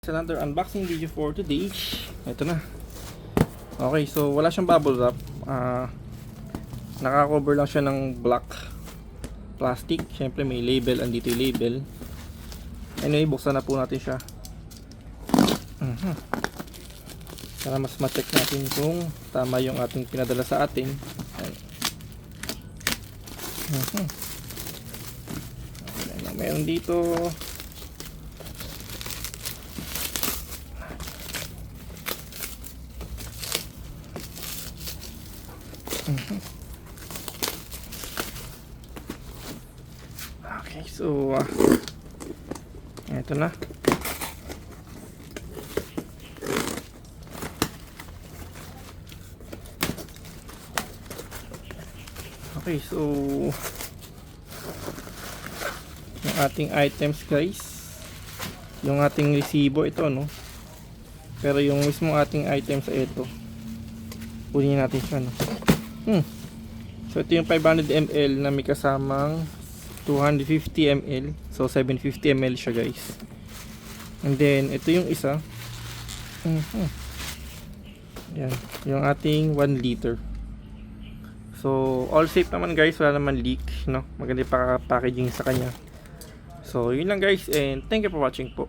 Another unboxing video for today. Ito na. Okay, so wala siyang bubble wrap. Naka-cover lang siya ng black plastic. Siyempre may label, andito yung label. Anyway, buksan na po natin siya. Para mas ma-check natin kung tama yung ating pinadala sa atin. Okay, meron dito. Okay, so eto na. Okay, so yung ating items, guys, yung ating resibo ito, no, pero yung mismo ating items ay ito. Kunin natin siya, no. So ito yung 500 ml na may kasamang 250 ml. So 750 ml siya, guys. And then ito yung isa. Yan, yung ating 1 liter. So all safe naman, guys, wala naman leak, no. Maganda pa packaging sa kanya. So yun lang, guys, and thank you for watching po.